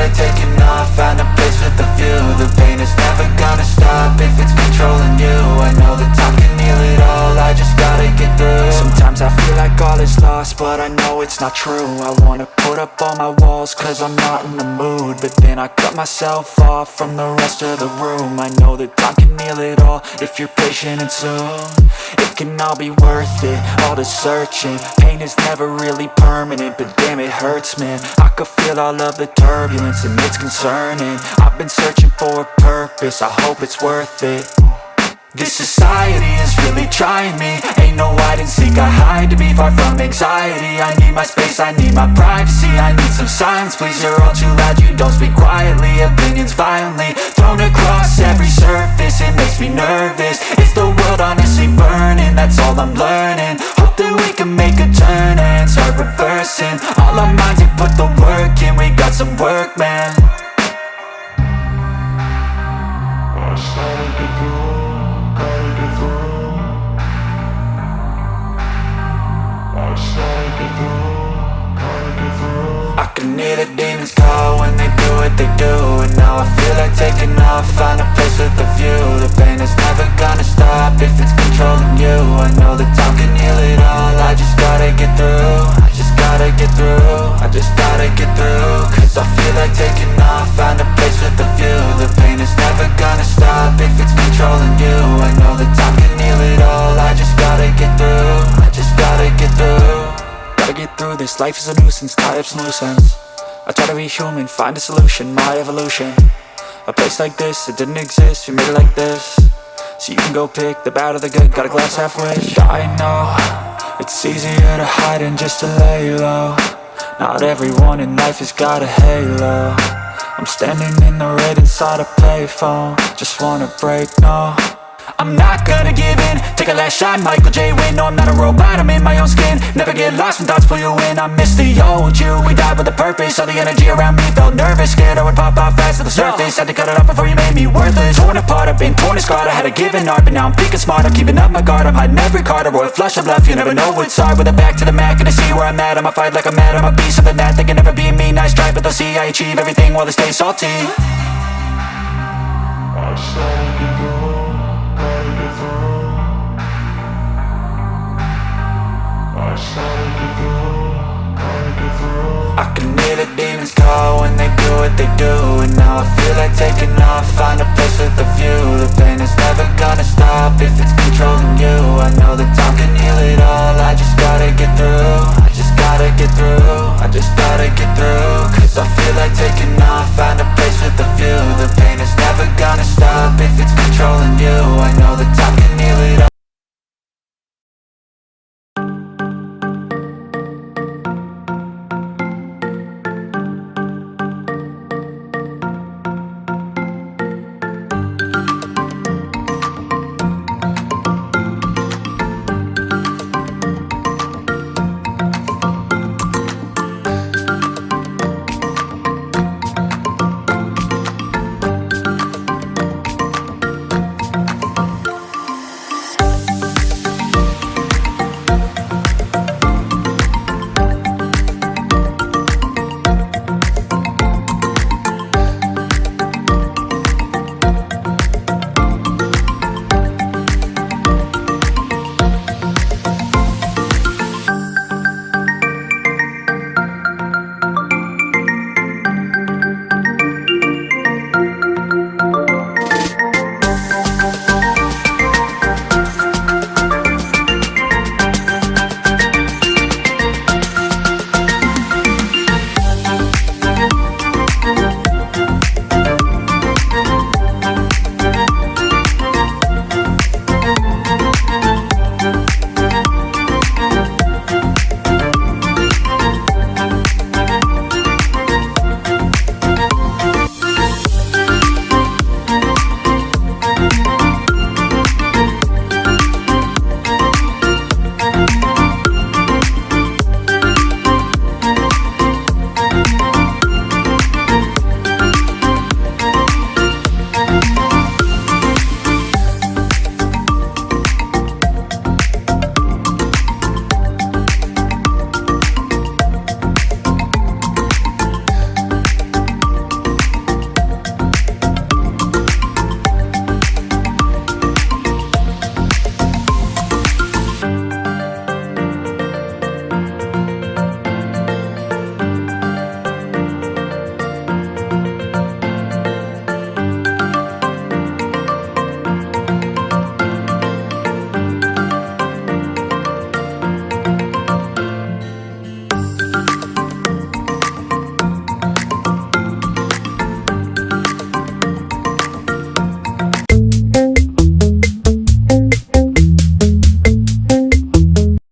like taking off, find a place with a view. The pain is never gonna stop if it's controlling you. I know that time can heal it all, I just gotta get through. Sometimes I feel like all is lost, but I know it's not true. I wanna put up all my walls cause I'm not in the mood, but then I cut myself off from the rest of the room. I know that time can heal it all if you're patient and soon. It can all be worth it, all the searching. Pain is never really permanent, but damn it hurts, man. I could feel all of the turbulence and it's concerning. I've been searching for a purpose, I hope it's worth it. This society is really trying me. Ain't no hide and seek, I hide to be far from anxiety. I need my space, I need my privacy. I need some silence, please, you're all too loud. You don't speak quietly, opinions violently thrown across every surface. It makes me nervous, it's the world honestly burning. That's all I'm learning, hope that we can make a turn and start reversing. All our minds, we put the work in, we got some work, man. I can hear the demons call when they do what they do. And now I feel like taking off, find a place with a view. The pain is never gonna stop if it's controlling you. I know that time can heal it all, I just gotta get through. I just gotta get through, I just gotta get through. Cause I feel like taking off, find a place with a view. The pain is never gonna stop if it's controlling you. I know that time can heal it all, I just gotta get through. I just gotta get through. Gotta get through this, life is a nuisance, tie up some loose ends. I try to be human, find a solution, my evolution. A place like this, it didn't exist, we made it like this. So you can go pick the bad or the good, got a glass halfway. I know, it's easier to hide than just to lay low. Not everyone in life has got a halo. I'm standing in the red inside a payphone, just wanna break, no. I'm not gonna give in, take a last shot, Michael J. Win. No, I'm not a robot, I'm in my own skin. Never get lost when thoughts pull you in. I miss the old you, we died with a purpose. All the energy around me felt nervous, scared I would pop off fast to the surface. Had to cut it off before you made me worthless. Torn apart, I've been torn and scarred. I had a given art, but now I'm thinking smart. I'm keeping up my guard, I'm hiding every card. A royal flush of love, you never know what's hard. With a back to the mat, gonna see where I'm at. I'ma fight like I'm mad, I'ma be something that they can never be me. Nice try, but they'll see I achieve everything while they stay salty. I can hear the demons call when they do